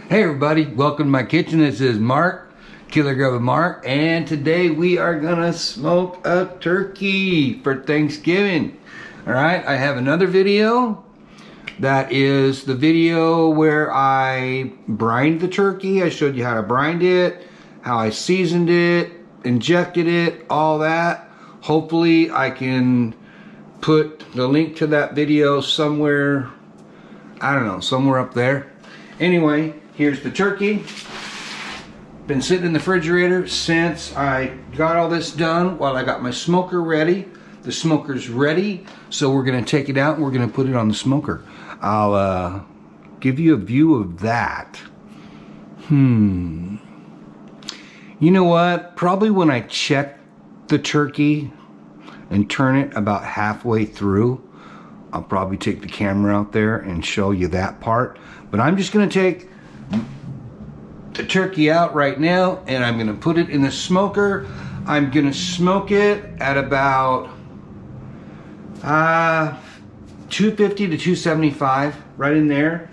Hey everybody, welcome to my kitchen. This is Mark, Killer Grub with Mark, and today we are gonna smoke a turkey for Thanksgiving. Alright, I have another video. That is the video where I brined the turkey. I showed you how to brine it, how I seasoned it, injected it, all that. Hopefully I can put the link to that video somewhere, I don't know, somewhere up there. Anyway, here's the turkey. Been sitting in the refrigerator since I got all this done while I got my smoker ready. The smoker's ready, so we're gonna take it out and we're gonna put it on the smoker. I'll give you a view of that. You know what? Probably when I check the turkey and turn it about halfway through, I'll probably take the camera out there and show you that part. But I'm just gonna take the turkey out right now and I'm gonna put it in the smoker. I'm gonna smoke it at about 250 to 275, right in there.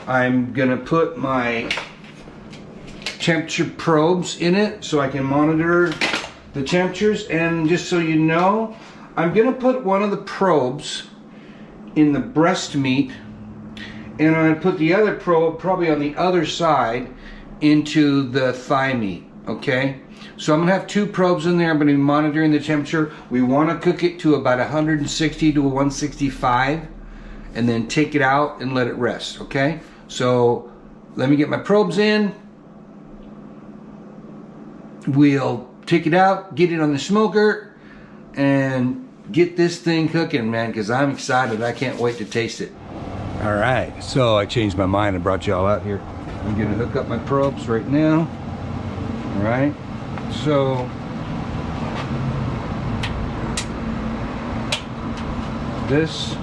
I'm gonna put my temperature probes in it so I can monitor the temperatures. And just so you know, I'm gonna put one of the probes in the breast meat, and I'm gonna put the other probe probably on the other side into the thigh meat, okay? So I'm gonna have two probes in there. I'm gonna be monitoring the temperature. We wanna cook it to about 160 to 165 and then take it out and let it rest, okay? So let me get my probes in. We'll take it out, get it on the smoker, and get this thing cooking, man, because I'm excited. I can't wait to taste it. All right, so I changed my mind and brought you all out here. I'm gonna hook up my probes right now. All right, so this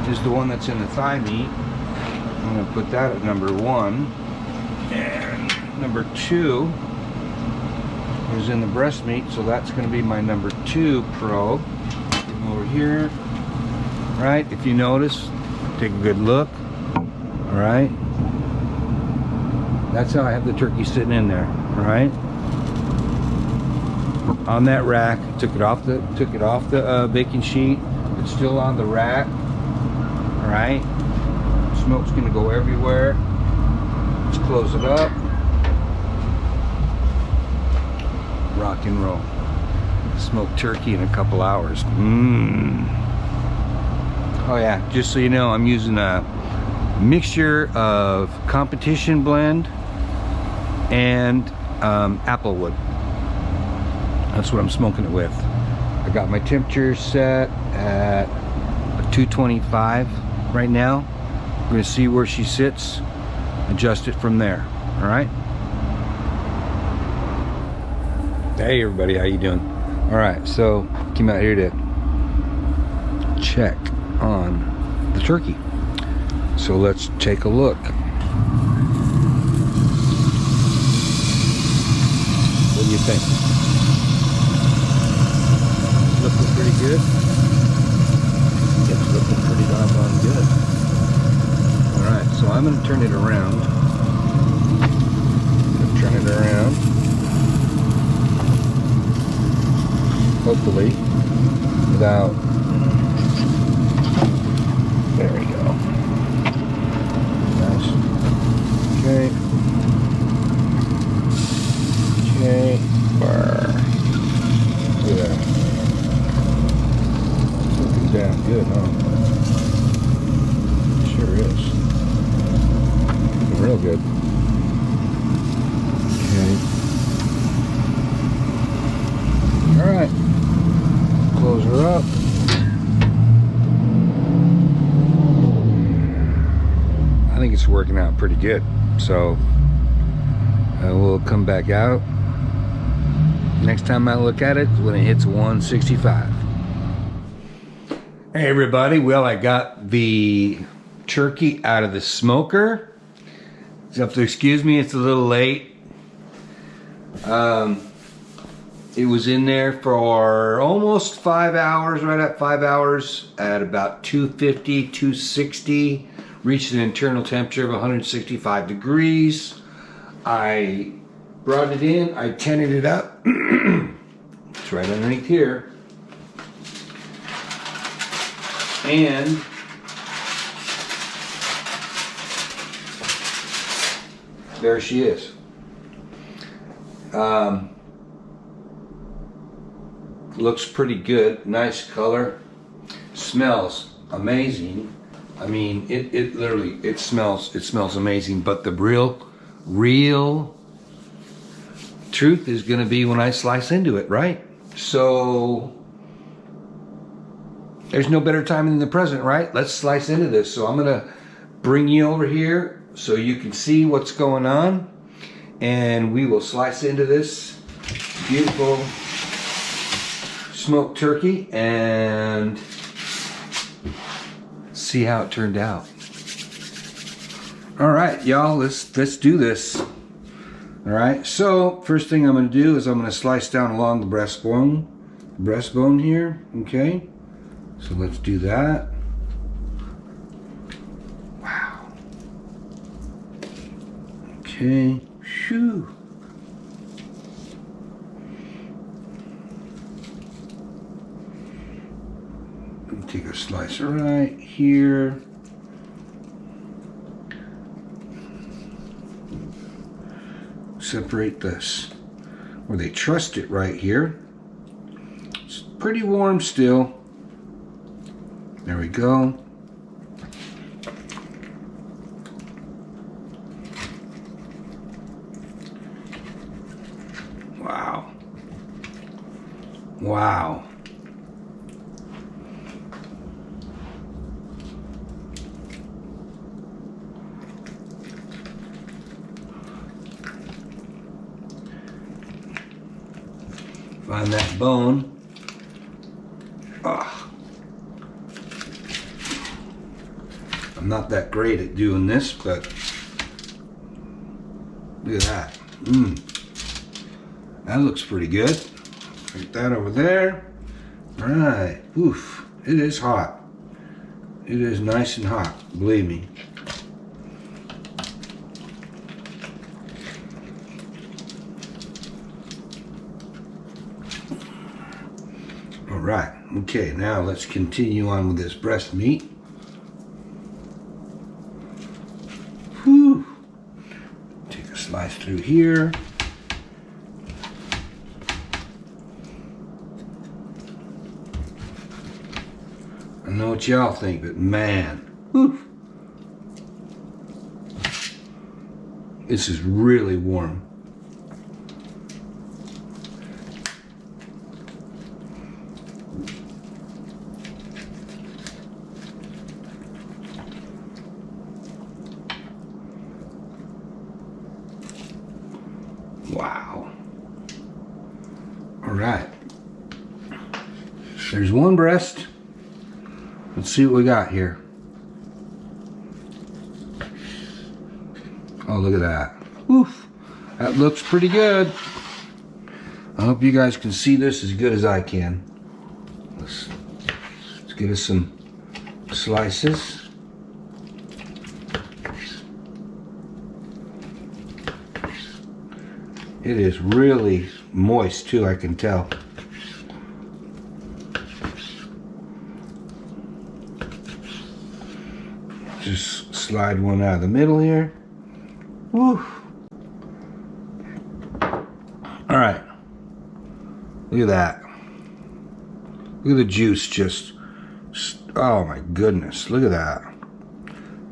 is the one that's in the thigh meat. I'm gonna put that at number 1, and number 2 is in the breast meat, so that's gonna be my number 2 probe. Over here, right? If you notice, take a good look. All right, that's how I have the turkey sitting in there. All right, on that rack. Took it off the baking sheet. It's still on the rack. All right, smoke's gonna go everywhere. Let's close it up. Rock and roll. Smoked turkey in a couple hours. Oh yeah, just so you know, I'm using a mixture of competition blend and applewood. That's what I'm smoking it with. I got my temperature set at 225 right now. We're gonna see where she sits, adjust it from there. All right. Hey everybody, how you doing? All right, so came out here to check on the turkey. So let's take a look. What do you think? Looking pretty good? It's looking pretty doggone good. All right, so I'm gonna turn it around. Hopefully, without, there we go. Nice. Okay. Okay. Burr. Look at that. Looking damn good, huh? Sure is. Looking real good. Okay. All right. Close her up. I think it's working out pretty good. So we'll come back out. Next time I look at it, when it hits 165. Hey everybody, well, I got the turkey out of the smoker. So if you excuse me, it's a little late. It was in there for almost 5 hours, right at 5 hours, at about 250, 260 reached an internal temperature of 165 degrees. I brought it in, I tinted it up. It's right underneath here. And there she is. Looks pretty good, nice color, smells amazing. I mean, it literally, it smells amazing, but the real truth is gonna be when I slice into it, right? So, there's no better time than the present, right? Let's slice into this. So I'm gonna bring you over here so you can see what's going on, and we will slice into this beautiful smoked turkey and see how it turned out. All right, y'all, let's do this. All right, so first thing I'm gonna do is I'm gonna slice down along the breastbone here, okay? So let's do that. Wow. Okay, shoo. Take a slice right here. Separate this where they trust it right here. It's pretty warm still. There we go. Wow. Wow. Find that bone. Ah. I'm not that great at doing this, but look at that. That looks pretty good. Put that over there. All right. Oof. It is hot. It is nice and hot, believe me. All right. Okay, now let's continue on with this breast meat. Whew. Take a slice through here. I know what y'all think, but man, whew, this is really warm. Wow. All right. There's one breast. Let's see what we got here. Oh, look at that. Oof. That looks pretty good. I hope you guys can see this as good as I can. Let's get us some slices. It is really moist too, I can tell. Just slide one out of the middle here. Woo. All right. Look at that. Look at the juice just, oh my goodness, look at that.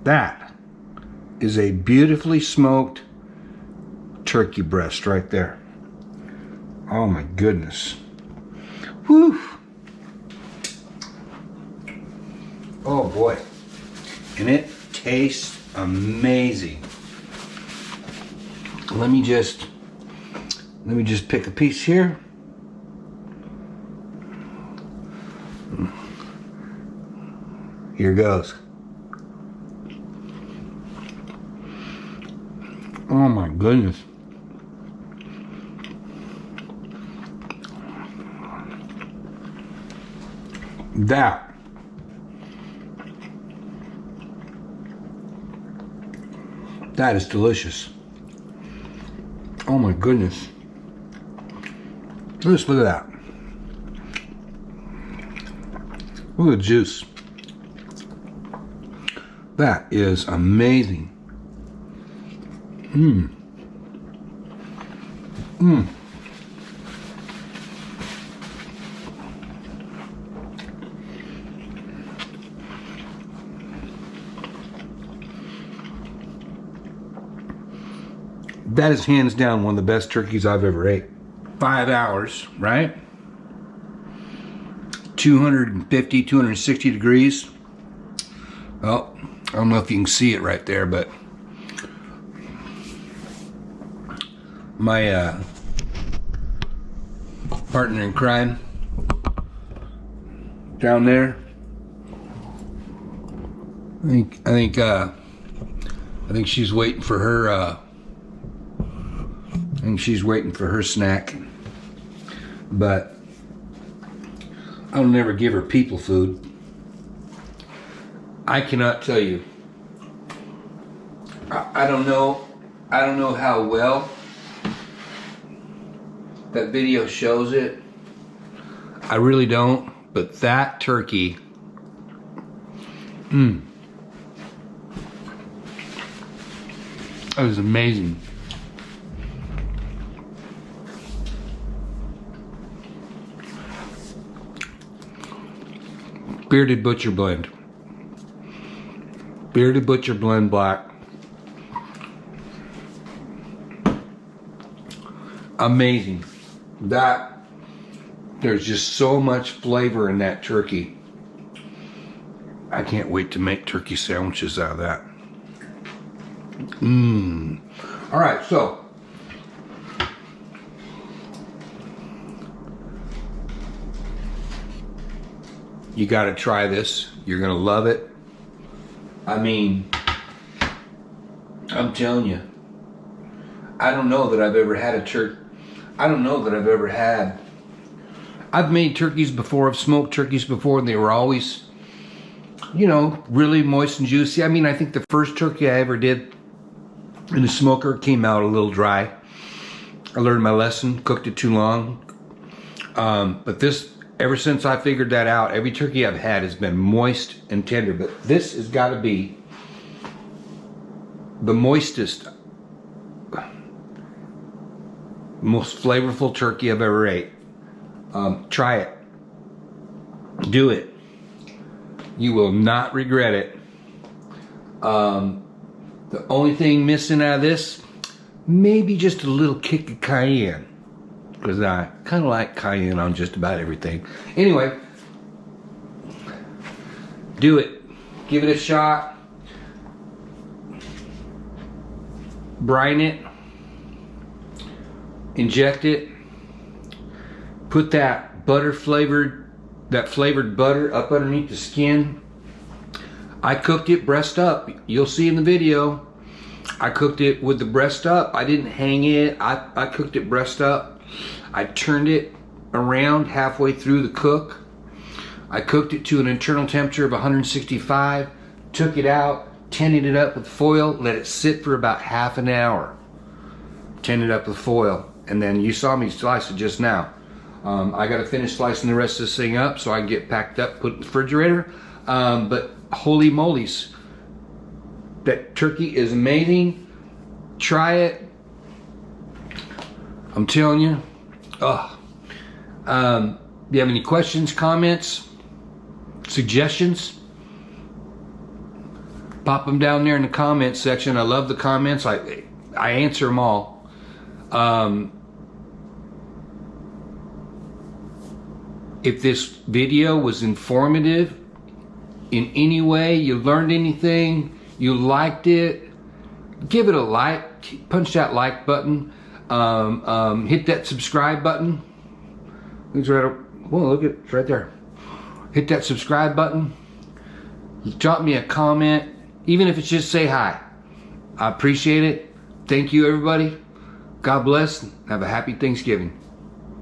That is a beautifully smoked turkey breast right there. Oh my goodness. Whew. Oh boy. And it tastes amazing. Let me just pick a piece here. Here goes. Oh my goodness. That is delicious. Oh my goodness. Just look at that. Look at the juice. That is amazing. Mmm. Mmm. That is hands down one of the best turkeys I've ever ate. 5 hours, right? 250, 260 degrees. Well, I don't know if you can see it right there, but my partner in crime down there, I think she's waiting for her snack. But I'll never give her people food. I cannot tell you. I don't know how well that video shows it. I really don't. But that turkey, that was amazing. Bearded Butcher Blend. Bearded Butcher Blend Black. Amazing. There's just so much flavor in that turkey. I can't wait to make turkey sandwiches out of that. All right, so you got to try this. You're going to love it. I mean, I'm telling you, I don't know that I've ever had a turkey. I don't know that I've ever had. I've made turkeys before. I've smoked turkeys before, and they were always, you know, really moist and juicy. I mean, I think the first turkey I ever did in a smoker came out a little dry. I learned my lesson, cooked it too long. But this, ever since I figured that out, every turkey I've had has been moist and tender. But this has got to be the moistest, most flavorful turkey I've ever ate. Try it. Do it. You will not regret it. The only thing missing out of this, maybe just a little kick of cayenne, because I kind of like cayenne on just about everything. Anyway, do it. Give it a shot. Brine it. Inject it. Put that flavored butter up underneath the skin. I cooked it breast up. You'll see in the video. I cooked it with the breast up. I didn't hang it. I cooked it breast up. I turned it around halfway through the cook. I cooked it to an internal temperature of 165. Took it out, tinted it up with foil, let it sit for about half an hour. Tinted it up with foil. And then you saw me slice it just now. I got to finish slicing the rest of this thing up so I can get packed up, put in the refrigerator. But holy molies, that turkey is amazing. Try it. I'm telling you. Oh. Do you have any questions, comments, suggestions? Pop them down there in the comments section. I love the comments. I answer them all. If this video was informative in any way, you learned anything, you liked it, give it a like, punch that like button, hit that subscribe button. It's right, whoa, look at it's right there. Hit that subscribe button. Drop me a comment, even if it's just say hi. I appreciate it. Thank you, everybody. God bless. Have a happy Thanksgiving.